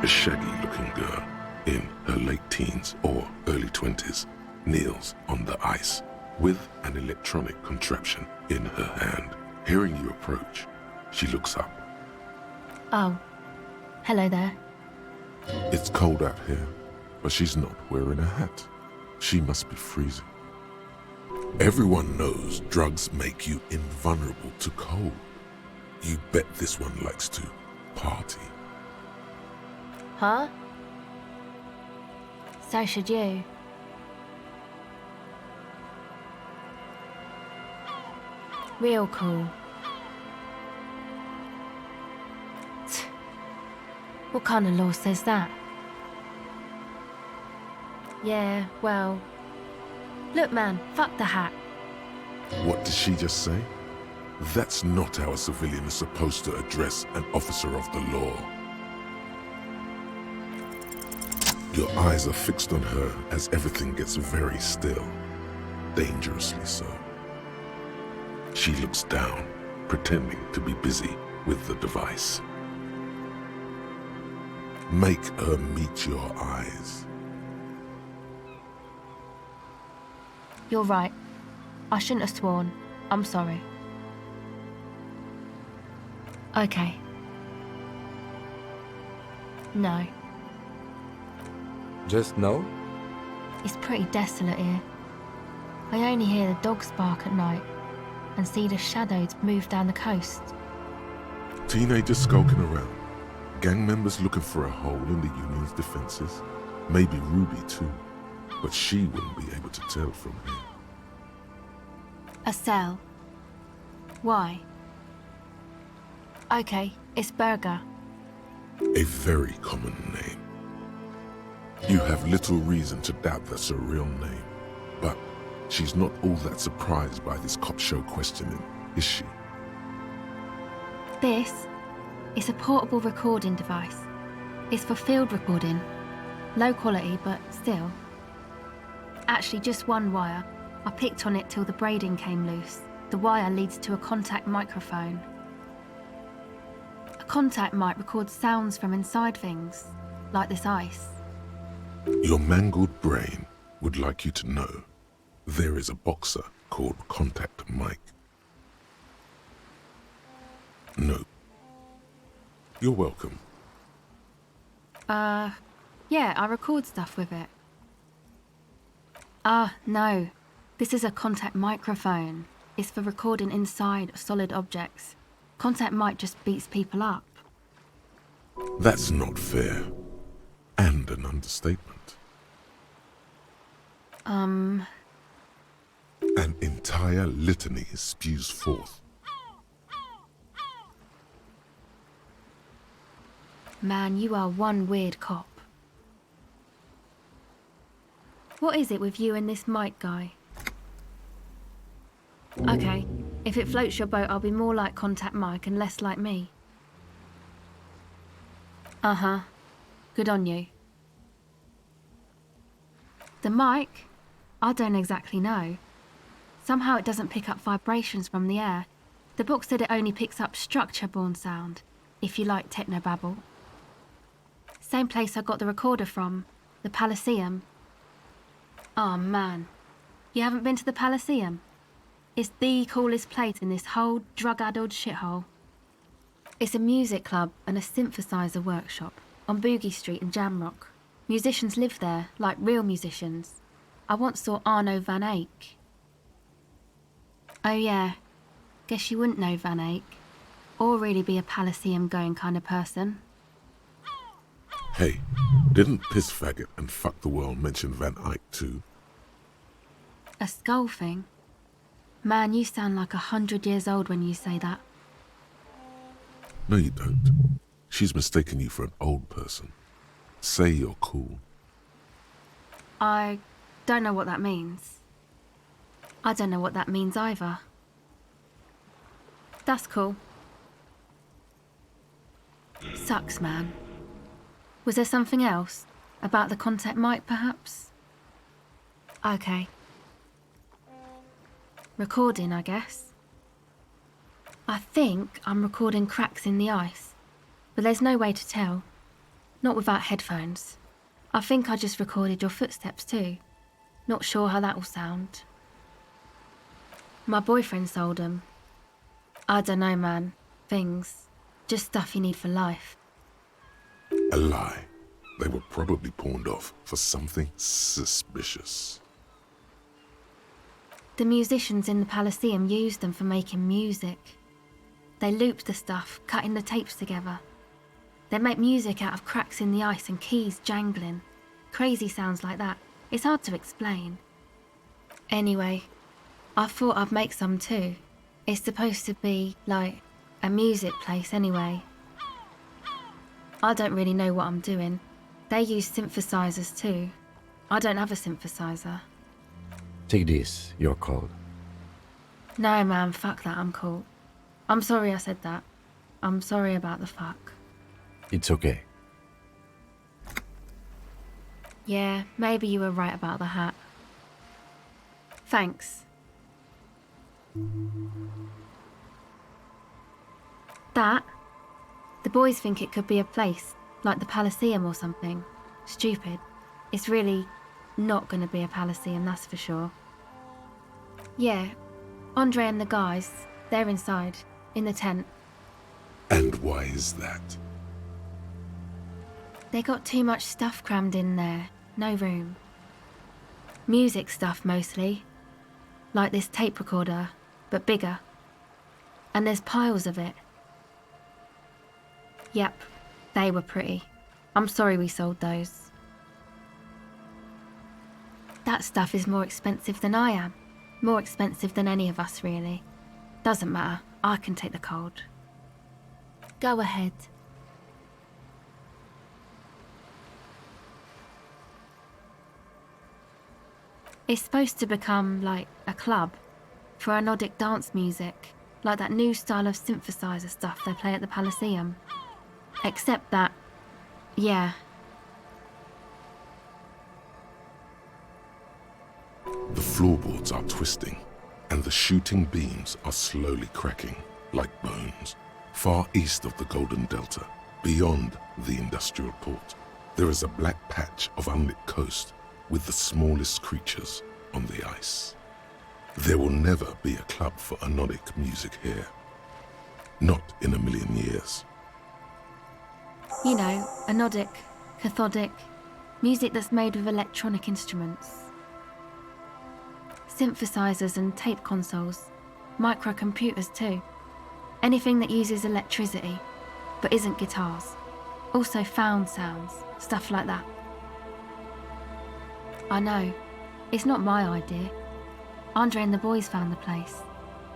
shaggy-looking girl in her late teens or early 20s kneels on the ice with an electronic contraption in her hand. Hearing you approach, she looks up. Oh, hello there. It's cold out here, but she's not wearing a hat. She must be freezing. Everyone knows drugs make you invulnerable to cold. You bet this one likes to party. Huh? So should you. Real cool. What kind of law says that? Yeah, well... Look man, fuck the hat. What did she just say? That's not how a civilian is supposed to address an officer of the law. Your eyes are fixed on her as everything gets very still, dangerously so. She looks down, pretending to be busy with the device. Make her meet your eyes. You're right. I shouldn't have sworn. I'm sorry. Okay. No. Just no? It's pretty desolate here. I only hear the dogs bark at night and see the shadows move down the coast. Teenagers skulking around. Gang members looking for a hole in the Union's defenses. Maybe Ruby too. But she wouldn't be able to tell from here. A cell. Why? Okay, it's Berger. A very common name. You have little reason to doubt that's a real name. But she's not all that surprised by this cop show questioning, is she? This is a portable recording device. It's for field recording. Low quality, but still. Actually, just one wire. I picked on it till the braiding came loose. The wire leads to a contact microphone. A contact mic records sounds from inside things, like this ice. Your mangled brain would like you to know there is a boxer called Contact Mike. No. You're welcome. Yeah, I record stuff with it. No. This is a contact microphone. It's for recording inside solid objects. Contact mic just beats people up. That's not fair. And an understatement. An entire litany spews forth. Man, you are one weird cop. What is it with you and this Mike guy? Okay, if it floats your boat, I'll be more like Contact Mike and less like me. Uh-huh. Good on you. The mic? I don't exactly know. Somehow it doesn't pick up vibrations from the air. The book said it only picks up structure-borne sound, if you like technobabble. Same place I got the recorder from, the Elysium. Oh man, you haven't been to the Elysium? It's the coolest place in this whole drug-addled shithole. It's a music club and a synthesizer workshop on Boogie Street in Jamrock. Musicians live there, like real musicians. I once saw Arno van Eyck. Oh yeah, guess you wouldn't know Van Eyck, or really be a Elysium-going kind of person. Hey, didn't Piss Faggot and Fuck the World mention Van Eyck too? A skull thing? Man, you sound like 100 years old when you say that. No, you don't. She's mistaken you for an old person. Say you're cool. I don't know what that means. I don't know what that means either. That's cool. Sucks, man. Was there something else? About the contact mic, perhaps? Okay. Recording, I guess. I think I'm recording cracks in the ice, but there's no way to tell. Not without headphones. I think I just recorded your footsteps too. Not sure how that will sound. My boyfriend sold them. I don't know, man. Things. Just stuff you need for life. A lie. They were probably pawned off for something suspicious. The musicians in the Palaceum used them for making music. They looped the stuff, cutting the tapes together. They make music out of cracks in the ice and keys jangling. Crazy sounds like that. It's hard to explain. Anyway, I thought I'd make some too. It's supposed to be, like, a music place anyway. I don't really know what I'm doing. They use synthesizers too. I don't have a synthesizer. Take this, you're cold. No, man, fuck that, I'm cool. I'm sorry I said that. I'm sorry about the fuck. It's okay. Yeah, maybe you were right about the hat. Thanks. That? The boys think it could be a place, like the Palaceum or something. Stupid. It's really not going to be a Palaceum, that's for sure. Yeah, Andre and the guys, they're inside, in the tent. And why is that? They got too much stuff crammed in there, no room. Music stuff mostly. Like this tape recorder, but bigger. And there's piles of it. Yep, they were pretty. I'm sorry we sold those. That stuff is more expensive than I am. More expensive than any of us, really. Doesn't matter, I can take the cold. Go ahead. It's supposed to become, like, a club for anodic dance music, like that new style of synthesizer stuff they play at the Palaceum. Except that, yeah. The floorboards are twisting, and the shooting beams are slowly cracking, like bones. Far east of the Golden Delta, beyond the industrial port, there is a black patch of unlit coast with the smallest creatures on the ice. There will never be a club for anodic music here. Not in a million years. You know, anodic, cathodic, music that's made with electronic instruments. Synthesizers and tape consoles, microcomputers too. Anything that uses electricity, but isn't guitars. Also found sounds, stuff like that. I know, it's not my idea. Andre and the boys found the place.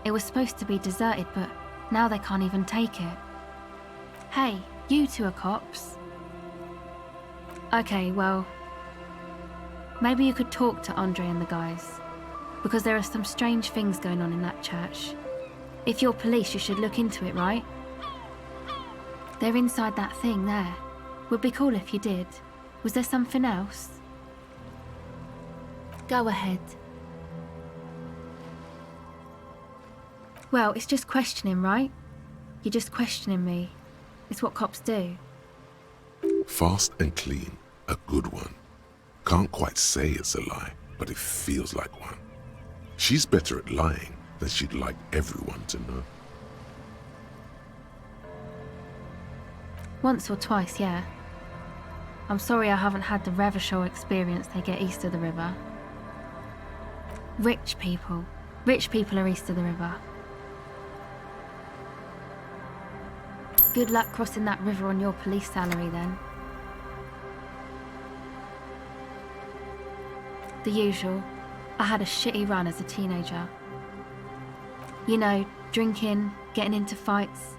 It was supposed to be deserted, but now they can't even take it. Hey, you two are cops. Okay, well, maybe you could talk to Andre and the guys, because there are some strange things going on in that church. If you're police, you should look into it, right? They're inside that thing there. Would be cool if you did. Was there something else? Go ahead. Well, it's just questioning, right? You're just questioning me. It's what cops do. Fast and clean, a good one. Can't quite say it's a lie, but it feels like one. She's better at lying than she'd like everyone to know. Once or twice, yeah. I'm sorry I haven't had the Revachol experience they get east of the river. Rich people. Rich people are east of the river. Good luck crossing that river on your police salary then. The usual. I had a shitty run as a teenager. You know, drinking, getting into fights.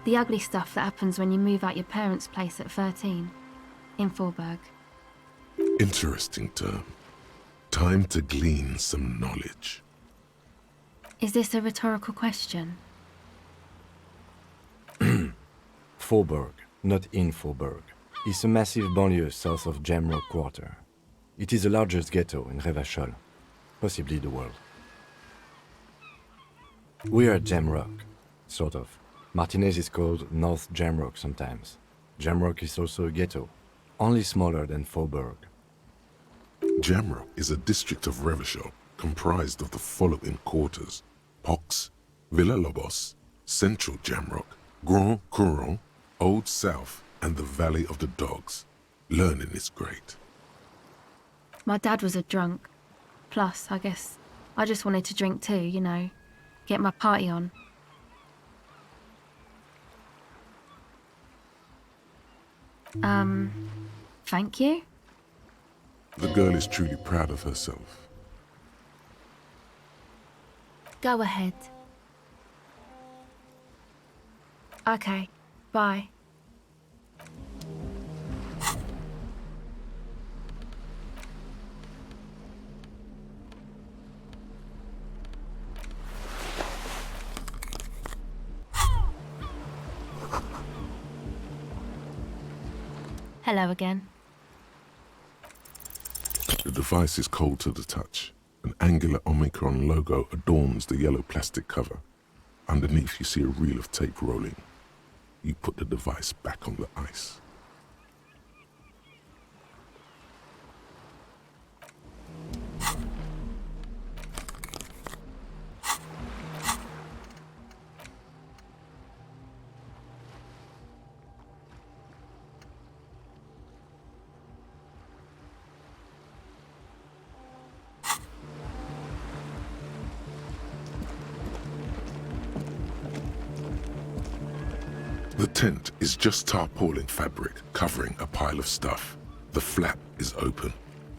The ugly stuff that happens when you move out your parents' place at 13. In Forberg. Interesting term. Time to glean some knowledge. Is this a rhetorical question? Faubourg, not in Faubourg, is a massive banlieue south of Jamrock Quarter. It is the largest ghetto in Revachol, possibly the world. We are Jamrock, sort of. Martinez is called North Jamrock sometimes. Jamrock is also a ghetto, only smaller than Faubourg. Jamrock is a district of Revachol comprised of the following quarters: Pox, Villa Lobos, Central Jamrock, Grand Couronne, Old South, and the Valley of the Dogs. Learning is great. My dad was a drunk. Plus, I guess I just wanted to drink too, you know, get my party on. Thank you? The girl is truly proud of herself. Go ahead. Okay, bye. Hello again. The device is cold to the touch. An angular Omicron logo adorns the yellow plastic cover. Underneath, you see a reel of tape rolling. You put the device back on the ice. The tent is just tarpaulin fabric covering a pile of stuff. The flap is open.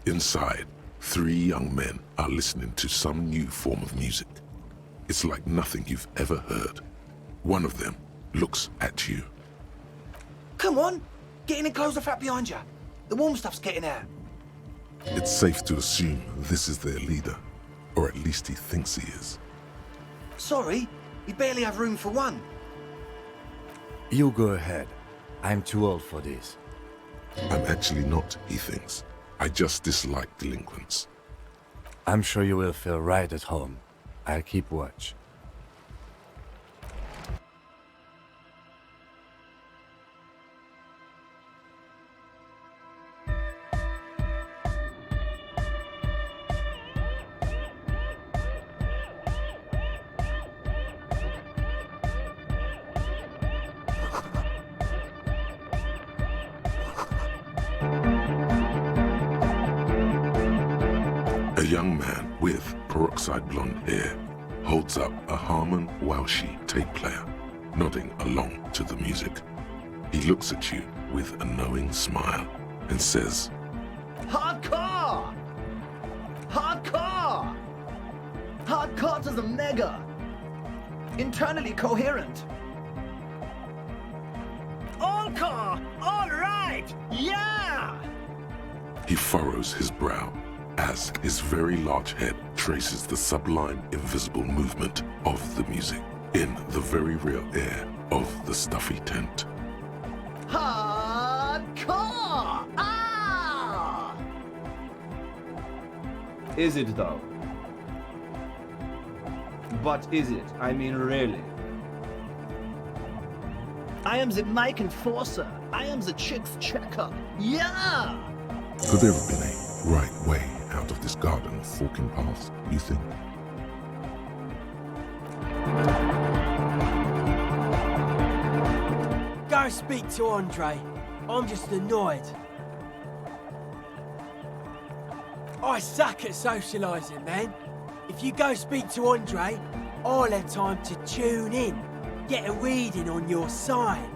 Inside, 3 young men are listening to some new form of music. It's like nothing you've ever heard. One of them looks at you. Come on, get in and close the flap behind you. The warm stuff's getting out. It's safe to assume this is their leader, or at least he thinks he is. Sorry, we barely have room for one. You go ahead. I'm too old for this. I'm actually not, he thinks. I just dislike delinquents. I'm sure you will feel right at home. I'll keep watch. A young man with peroxide blonde hair holds up a Harman Walshy tape player, nodding along to the music. He looks at you with a knowing smile and says, Hardcore! Hardcore! Hardcore to the mega! Internally coherent. All car! All right! Yeah! He furrows his brow as his very large head traces the sublime, invisible movement of the music in the very real air of the stuffy tent. Hardcore! Ah! Is it though? But is it? I mean, really? I am the mic enforcer. I am the chicks checker. Yeah! Could there have been a right way out of this garden of forking paths, you think? Go speak to Andre. I'm just annoyed. I suck at socialising, man. If you go speak to Andre, I'll have time to tune in, get a reading on your sign.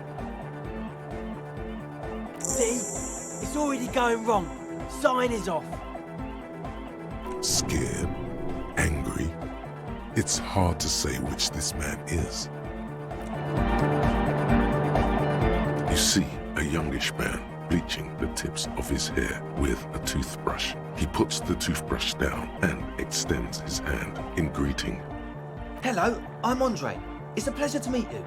See? It's already going wrong. Sign is off. Scared, angry. It's hard to say which this man is. You see a youngish man bleaching the tips of his hair with a toothbrush. He puts the toothbrush down and extends his hand in greeting. Hello, I'm Andre. It's a pleasure to meet you.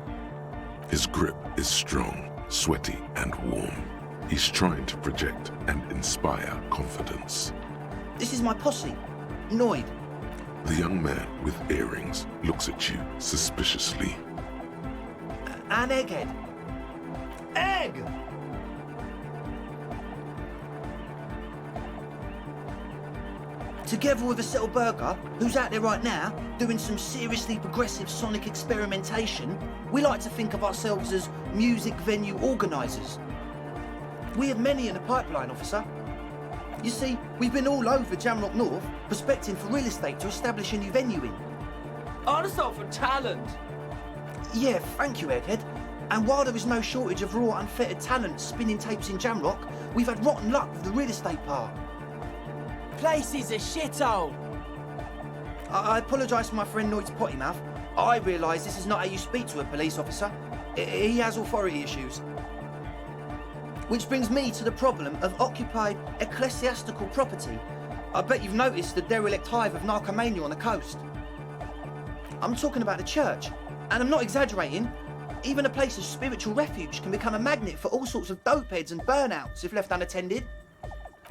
His grip is strong, sweaty, and warm. He's trying to project and inspire confidence. This is my posse, Noid. The young man with earrings looks at you suspiciously. An egghead. Egg! Together with a settled burger, who's out there right now, doing some seriously progressive sonic experimentation, we like to think of ourselves as music venue organisers. We have many in the pipeline, officer. You see, we've been all over Jamrock North, prospecting for real estate to establish a new venue in. Also for talent. Yeah, thank you, Egghead. And while there is no shortage of raw, unfettered talent spinning tapes in Jamrock, we've had rotten luck with the real estate part. Place is a shithole. I apologise for my friend Noid's potty mouth. I realise this is not how you speak to a police officer. He has authority issues. Which brings me to the problem of occupied ecclesiastical property. I bet you've noticed the derelict hive of narcomania on the coast. I'm talking about the church, and I'm not exaggerating. Even a place of spiritual refuge can become a magnet for all sorts of dopeheads and burnouts if left unattended.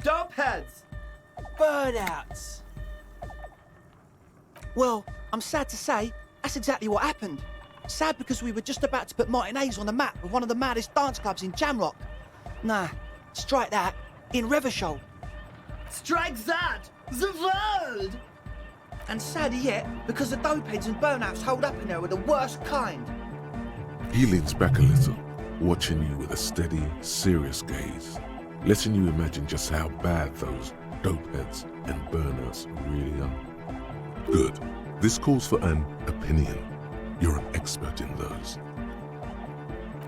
Dopeheads! Burnouts. Well, I'm sad to say, that's exactly what happened. Sad because we were just about to put Martinez on the map with one of the maddest dance clubs in Jamrock. Nah, strike that, in Revachol. Strike that! The world! And sadder yet, because the dopeheads and burnouts hold up in there were the worst kind. He leans back a little, watching you with a steady, serious gaze, letting you imagine just how bad those dopeheads and burnouts really are. Good. This calls for an opinion. You're an expert in those.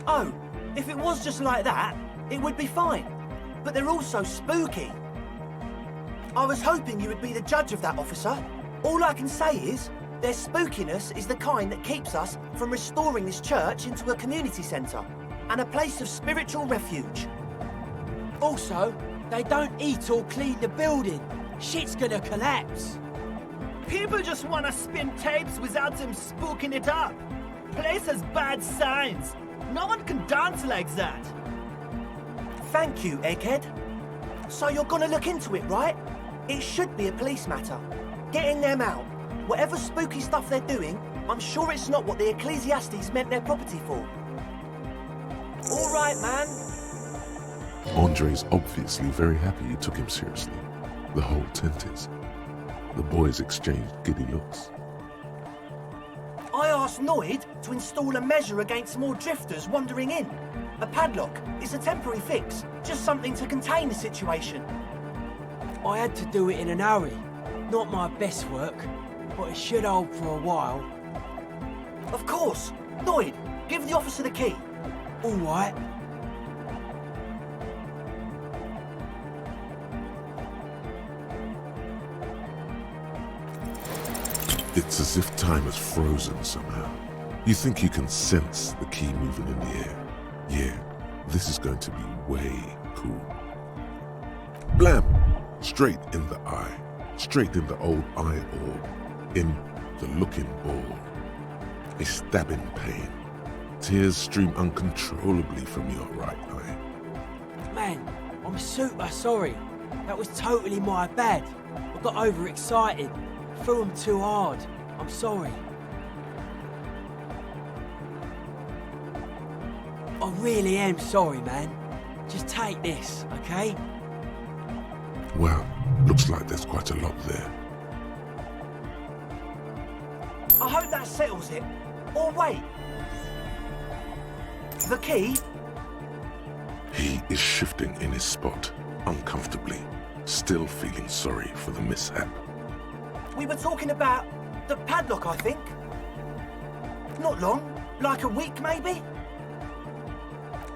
Oh, if it was just like that, it would be fine. But they're also spooky. I was hoping you would be the judge of that, officer. All I can say is, their spookiness is the kind that keeps us from restoring this church into a community centre and a place of spiritual refuge. Also, they don't eat or clean the building. Shit's gonna collapse. People just want to spin tapes without them spooking it up. Place has bad signs. No one can dance like that. Thank you, Egghead. So you're gonna look into it, right? It should be a police matter. Getting them out. Whatever spooky stuff they're doing, I'm sure it's not what the Ecclesiastes meant their property for. All right, man. Andre's obviously very happy you took him seriously. The whole tent is. The boys exchanged giddy looks. I asked Noid to install a measure against more drifters wandering in. A padlock. It's a temporary fix. Just something to contain the situation. I had to do it in an hurry. Not my best work, but it should hold for a while. Of course. Noid, give the officer the key. All right. It's as if time has frozen somehow. You think you can sense the key moving in the air. Yeah, this is going to be way cool. Blam! Straight in the eye. Straight in the old eye orb. In the looking ball. A stabbing pain. Tears stream uncontrollably from your right eye. Man, I'm super sorry. That was totally my bad. I got overexcited. Threw him too hard. I'm sorry. I really am sorry, man. Just take this, okay? Well, looks like there's quite a lot there. I hope that settles it. Or wait. The key? He is shifting in his spot, uncomfortably, still feeling sorry for the mishap. We were talking about the padlock, I think. Not long, like a week maybe?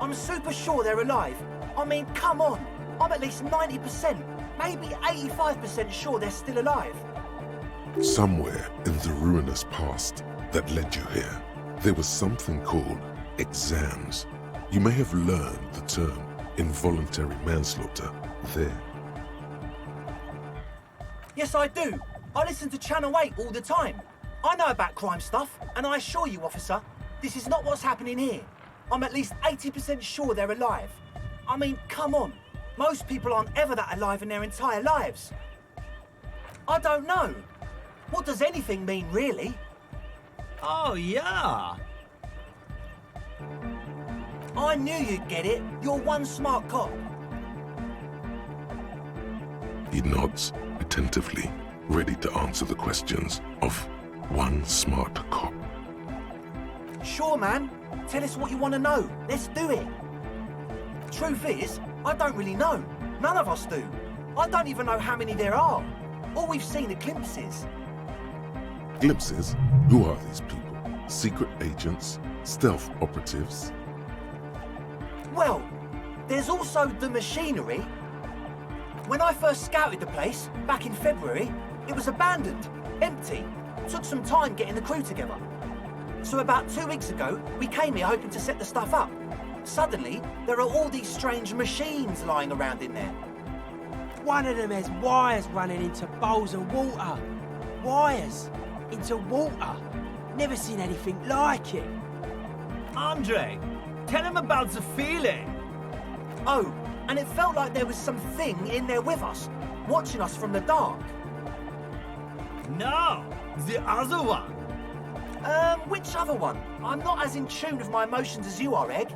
I'm super sure they're alive. I mean, come on. I'm at least 90%, maybe 85% sure they're still alive. Somewhere in the ruinous past that led you here, there was something called exams. You may have learned the term involuntary manslaughter there. Yes, I do. I listen to Channel 8 all the time. I know about crime stuff, and I assure you, officer, this is not what's happening here. I'm at least 80% sure they're alive. I mean, come on. Most people aren't ever that alive in their entire lives. I don't know. What does anything mean, really? Oh, yeah. I knew you'd get it. You're one smart cop. He nods attentively. ready to answer the questions of one smart cop. Sure, man. Tell us what you want to know. Let's do it. Truth is, I don't really know. None of us do. I don't even know how many there are. All we've seen are glimpses. Glimpses? Who are these people? Secret agents? Stealth operatives? Well, there's also the machinery. When I first scouted the place, back in February, it was abandoned, empty. Took some time getting the crew together. So about 2 weeks ago, we came here hoping to set the stuff up. Suddenly, there are all these strange machines lying around in there. One of them has wires running into bowls of water. Wires into water. Never seen anything like it. Andre, tell him about the feeling. Oh, and it felt like there was something in there with us, watching us from the dark. No, the other one. Which other one? I'm not as in tune with my emotions as you are, Egg.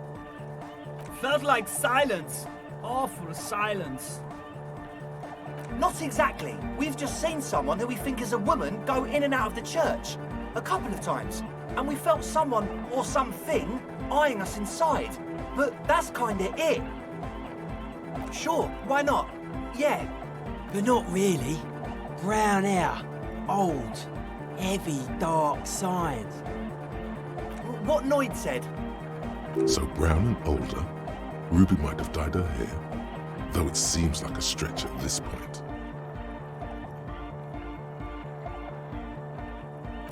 Felt like silence. Awful silence. Not exactly. We've just seen someone who we think is a woman go in and out of the church a couple of times, and we felt someone or something eyeing us inside. But that's kinda it. Sure, why not? Yeah. But not really. Brown hair. Old. Heavy, dark signs. What Noid said. So brown and older, Ruby might have dyed her hair, though it seems like a stretch at this point.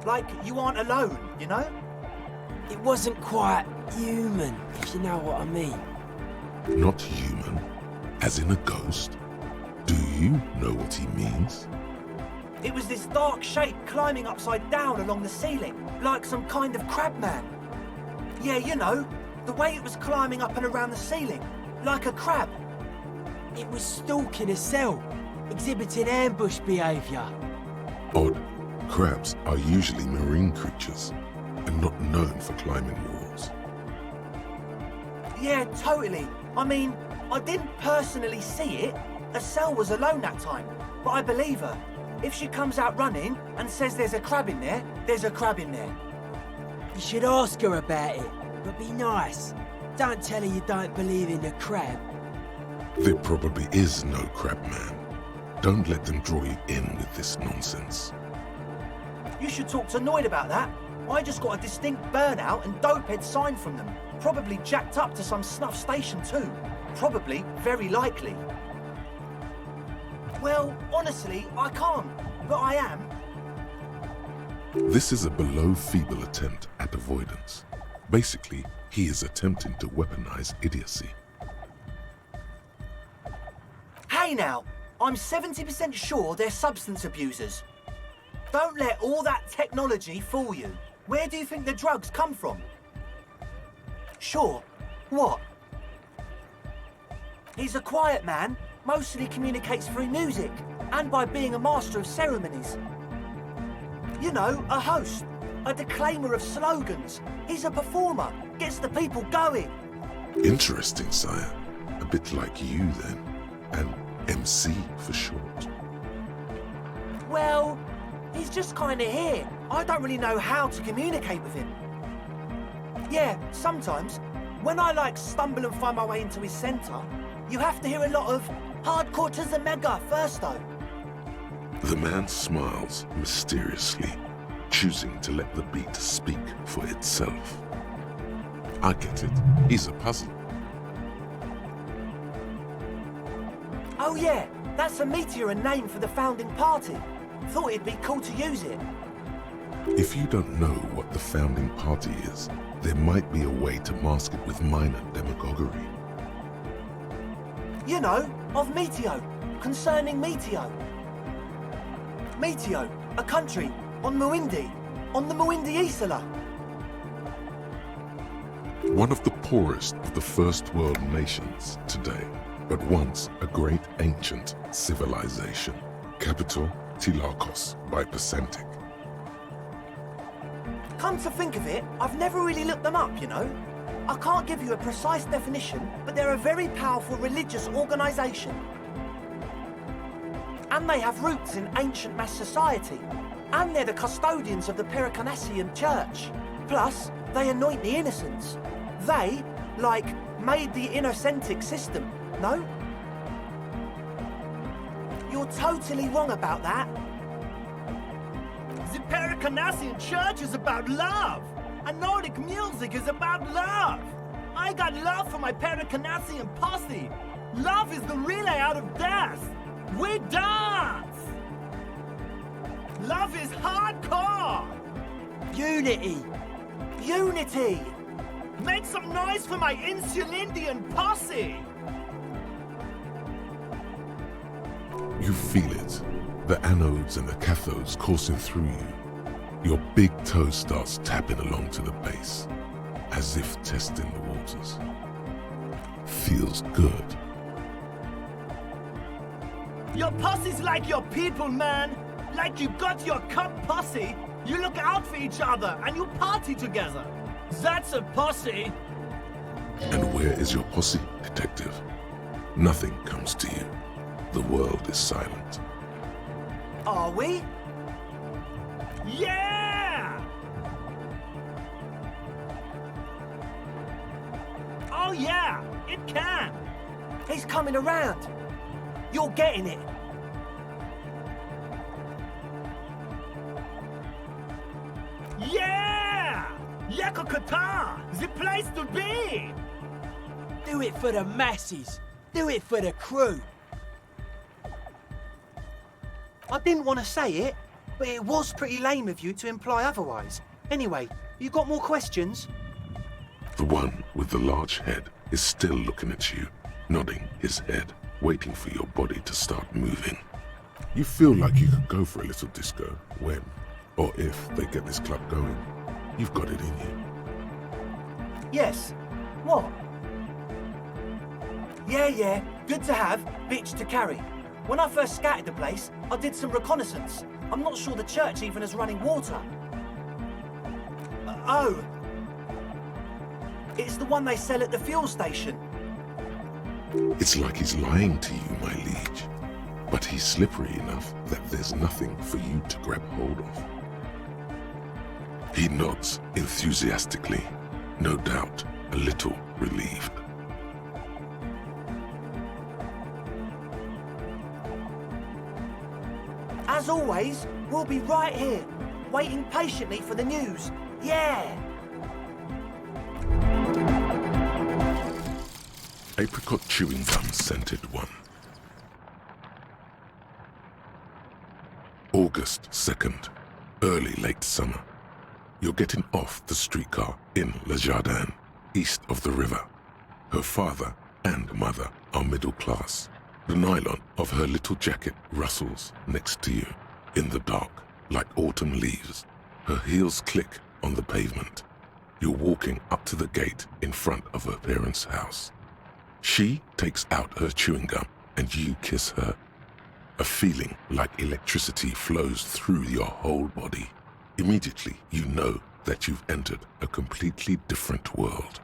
Like you aren't alone, you know? It wasn't quite human, if you know what I mean. Not human, as in a ghost? Do you know what he means? It was this dark shape climbing upside down along the ceiling, like some kind of crab man. Yeah, you know, the way it was climbing up and around the ceiling, like a crab. It was stalking a cell, exhibiting ambush behaviour. Odd. Crabs are usually marine creatures, and not known for climbing walls. Yeah, totally. I mean, I didn't personally see it. Estelle was alone that time, but I believe her. If she comes out running and says there's a crab in there, there's a crab in there. You should ask her about it, but be nice. Don't tell her you don't believe in the crab. There probably is no crab man. Don't let them draw you in with this nonsense. You should talk to Noid about that. I just got a distinct burnout and dopehead sign from them. Probably jacked up to some snuff station too. Probably, very likely. Well, honestly, I can't, but I am. This is a below feeble attempt at avoidance. Basically, he is attempting to weaponize idiocy. Hey now, I'm 70% sure they're substance abusers. Don't let all that technology fool you. Where do you think the drugs come from? Sure. What? He's a quiet man, mostly communicates through music, and by being a master of ceremonies. You know, a host, a declaimer of slogans. He's a performer, gets the people going. Interesting, sire. A bit like you, then. An MC for short. Well, he's just kinda here. I don't really know how to communicate with him. Yeah, sometimes, when I stumble and find my way into his centre, you have to hear a lot of hardcore to the mega first though. The man smiles mysteriously, choosing to let the beat speak for itself. I get it. He's a puzzle. Oh yeah, that's a meteor and name for the founding party. Thought it'd be cool to use it. If you don't know what the founding party is, there might be a way to mask it with minor demagoguery. You know, of Meteo, concerning Meteo. Meteo, a country, on Muindi, on the Muindi Isla. One of the poorest of the first world nations today, but once a great ancient civilization. Capital, Tilakos by Percentic. Come to think of it, I've never really looked them up, you know. I can't give you a precise definition, but they're a very powerful religious organisation. And they have roots in ancient mass society. And they're the custodians of the Pericarnassian church. Plus, they anoint the innocents. They, like, made the Innocentic system, no? You're totally wrong about that. The Pericarnassian church is about love. And Nordic music is about love. I got love for my Pericarnassian posse. Love is the relay out of death. We dance. Love is hardcore. Unity! Unity! Make some noise for my Insulindian posse. You feel it. The anodes and the cathodes coursing through you. Your big toe starts tapping along to the base, as if testing the waters. Feels good. Your posse's like your people, man. Like you got your cup posse. You look out for each other and you party together. That's a posse. And where is your posse, detective? Nothing comes to you. The world is silent. Are we? Yeah! Oh yeah, it can. He's coming around. You're getting it. Yeah! Yakokata, the place to be. Do it for the masses. Do it for the crew. I didn't want to say it, but it was pretty lame of you to imply otherwise. Anyway, you got more questions? The one with the large head is still looking at you, nodding his head, waiting for your body to start moving. You feel like you could go for a little disco when, or if they get this club going. You've got it in you. Yes. What? Yeah, good to have, bitch to carry. When I first scattered the place, I did some reconnaissance. I'm not sure the church even has running water. Oh. It's the one they sell at the fuel station. It's like he's lying to you, my liege. But he's slippery enough that there's nothing for you to grab hold of. He nods enthusiastically, no doubt a little relieved. As always, we'll be right here, waiting patiently for the news. Yeah! Apricot chewing gum scented one. August 2nd, early late summer. You're getting off the streetcar in Le Jardin, east of the river. Her father and mother are middle class. The nylon of her little jacket rustles next to you in the dark like autumn leaves. Her heels click on the pavement. You're walking up to the gate in front of her parents' house. She takes out her chewing gum and you kiss her. A feeling like electricity flows through your whole body. Immediately, you know that you've entered a completely different world.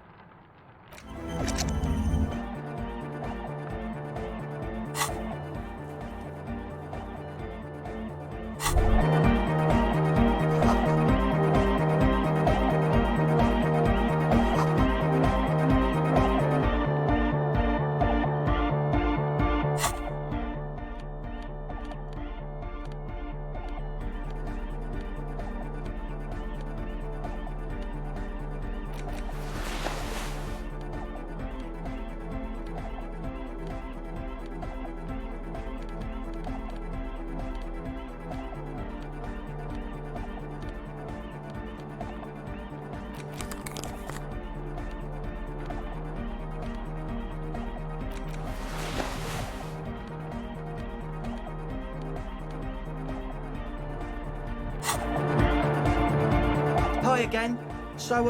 Hi again. So,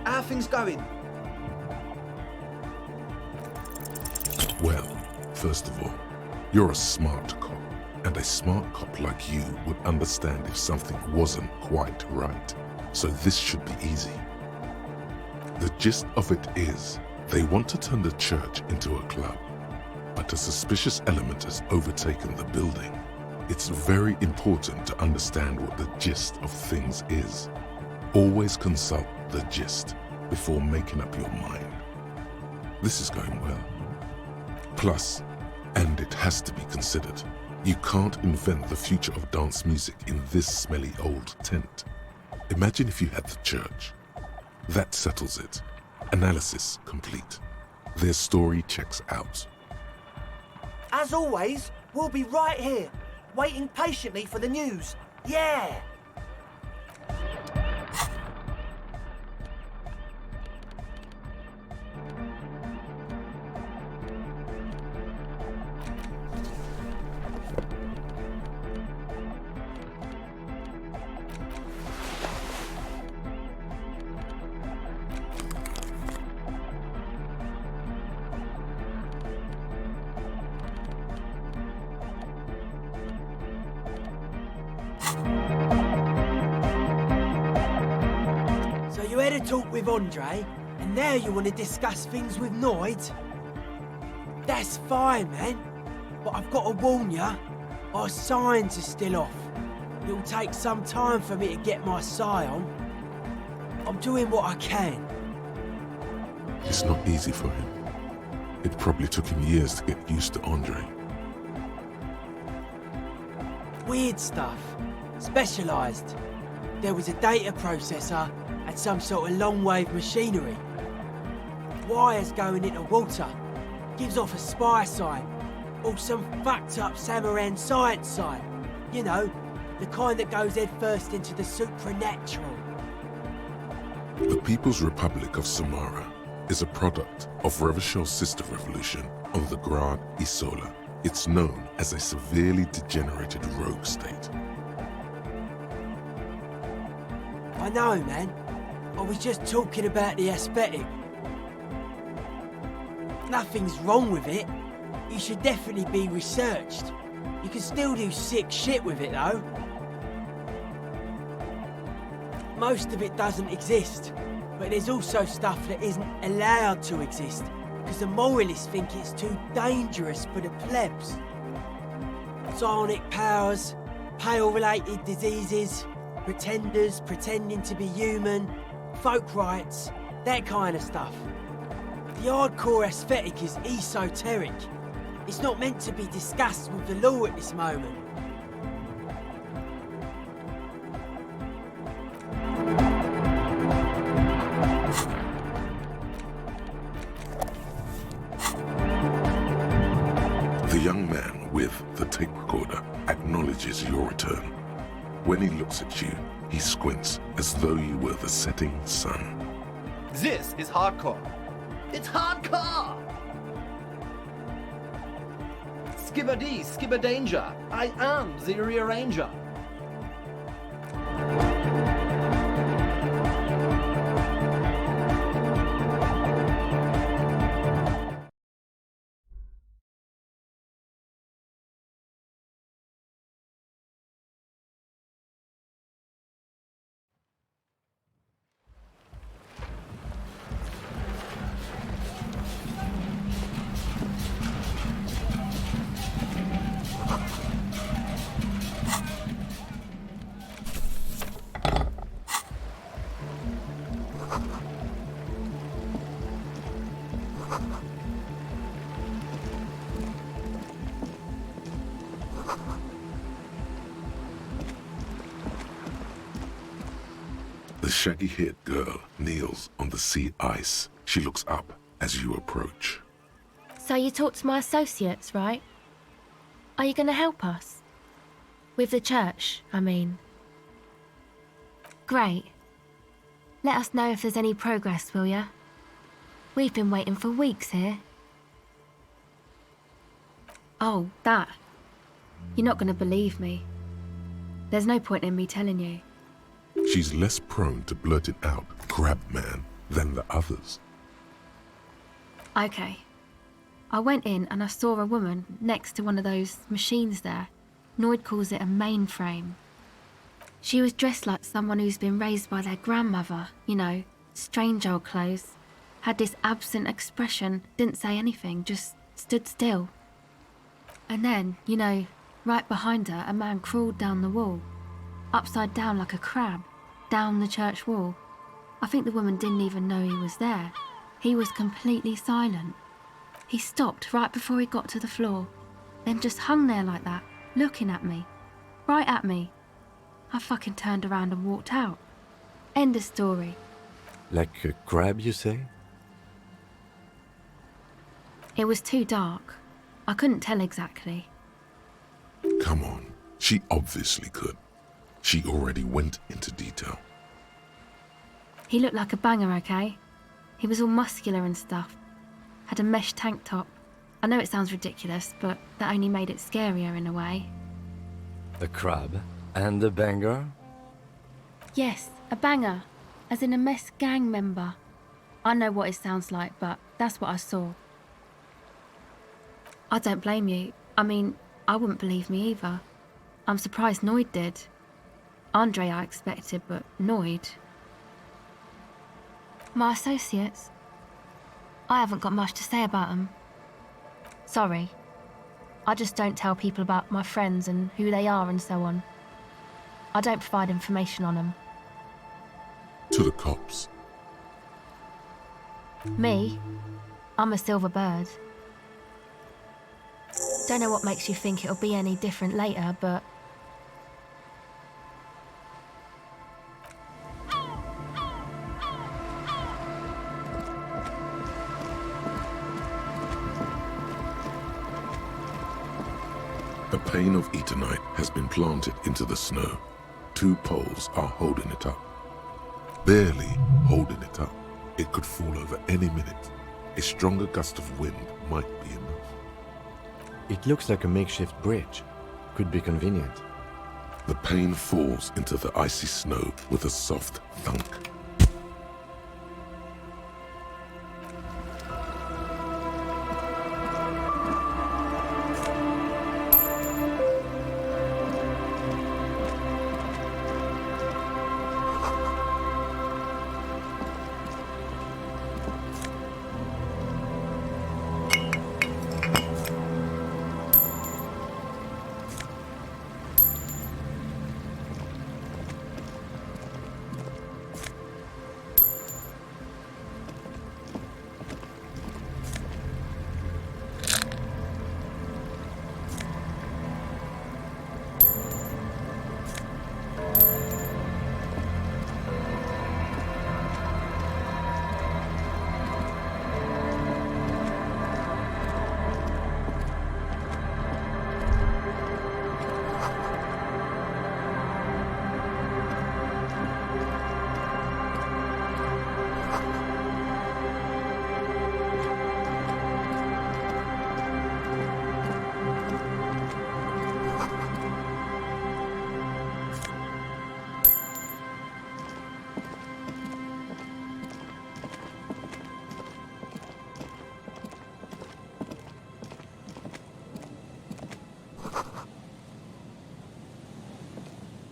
how are things going? Well, first of all, you're a smart cop, and a smart cop like you would understand if something wasn't quite right. So this should be easy. The gist of it is, they want to turn the church into a club, but a suspicious element has overtaken the building. It's very important to understand what the gist of things is. Always consult the gist before making up your mind. This is going well. Plus, and it has to be considered, you can't invent the future of dance music in this smelly old tent. Imagine if you had the church. That settles it. Analysis complete. Their story checks out. As always, we'll be right here, waiting patiently for the news. Yeah! So you had a talk with Andre, and now you want to discuss things with Noid? That's fine, man. But I've got to warn ya, our signs are still off. It'll take some time for me to get my sigh on. I'm doing what I can. It's not easy for him. It probably took him years to get used to Andre. Weird stuff. Specialised. There was a data processor and some sort of long-wave machinery. Wires going into water. Gives off a spy sign. Or some fucked up Samaran science sign. You know, the kind that goes headfirst into the supernatural. The People's Republic of Samara is a product of Revachel's sister revolution on the Grand Isola. It's known as a severely degenerated rogue state. I know, man. I was just talking about the aesthetic. Nothing's wrong with it. You should definitely be researched. You can still do sick shit with it, though. Most of it doesn't exist, but there's also stuff that isn't allowed to exist, because the moralists think it's too dangerous for the plebs. Psionic powers, pale-related diseases, pretenders pretending to be human, folk rights, that kind of stuff. The hardcore aesthetic is esoteric. It's not meant to be discussed with the law at this moment. The young man with the tape recorder acknowledges your return. When he looks at you, he squints as though you were the setting sun. This is hardcore. It's hardcore! Skibbity, skibberdanger. I am the rearranger. The shaggy-haired girl kneels on the sea ice. She looks up as you approach. So you talked to my associates, right? Are you going to help us? With the church, I mean. Great. Let us know if there's any progress, will ya? We've been waiting for weeks here. Oh, that. You're not going to believe me. There's no point in me telling you. She's less prone to blurt it out, crab man, than the others. Okay. I went in and I saw a woman next to one of those machines there. Noid calls it a mainframe. She was dressed like someone who's been raised by their grandmother, you know, strange old clothes. Had this absent expression, didn't say anything, just stood still. And then, you know, Right behind her, a man crawled down the wall, upside down like a crab, down the church wall. I think the woman didn't even know he was there. He was completely silent. He stopped right before he got to the floor, then just hung there like that, looking at me. Right at me. I fucking turned around and walked out. End of story. Like a crab, you say? It was too dark. I couldn't tell exactly. Come on, she obviously could. She already went into detail. He looked like a banger, okay? He was all muscular and stuff. Had a mesh tank top. I know it sounds ridiculous, but that only made it scarier in a way. A crab and a banger? Yes, a banger. As in a mess gang member. I know what it sounds like, but that's what I saw. I don't blame you. I mean, I wouldn't believe me either. I'm surprised Noid did. Andre I expected, but Noid... My associates? I haven't got much to say about them. Sorry. I just don't tell people about my friends and who they are and so on. I don't provide information on them. To the cops. Me? I'm a silver bird. Don't know what makes you think it'll be any different later, but... A pane of Eternite has been planted into the snow. 2 poles are holding it up. Barely holding it up. It could fall over any minute. A stronger gust of wind might be enough. It looks like a makeshift bridge. Could be convenient. The pane falls into the icy snow with a soft thunk.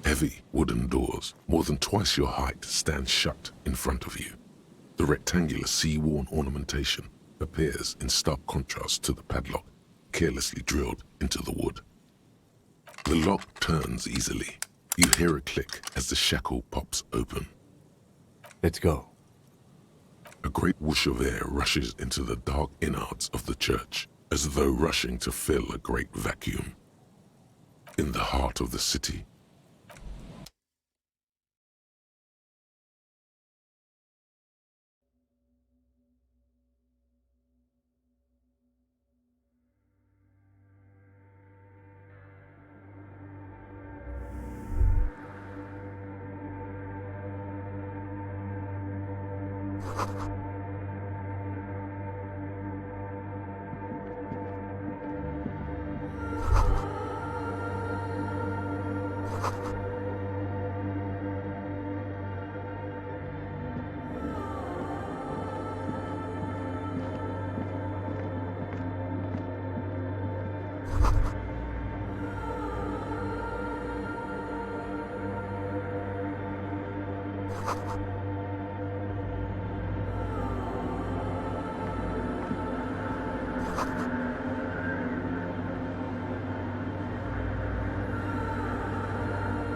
Heavy wooden doors, more than twice your height, stand shut in front of you. The rectangular sea-worn ornamentation appears in stark contrast to the padlock, carelessly drilled into the wood. The lock turns easily. You hear a click as the shackle pops open. Let's go. A great whoosh of air rushes into the dark innards of the church, as though rushing to fill a great vacuum. In the heart of the city,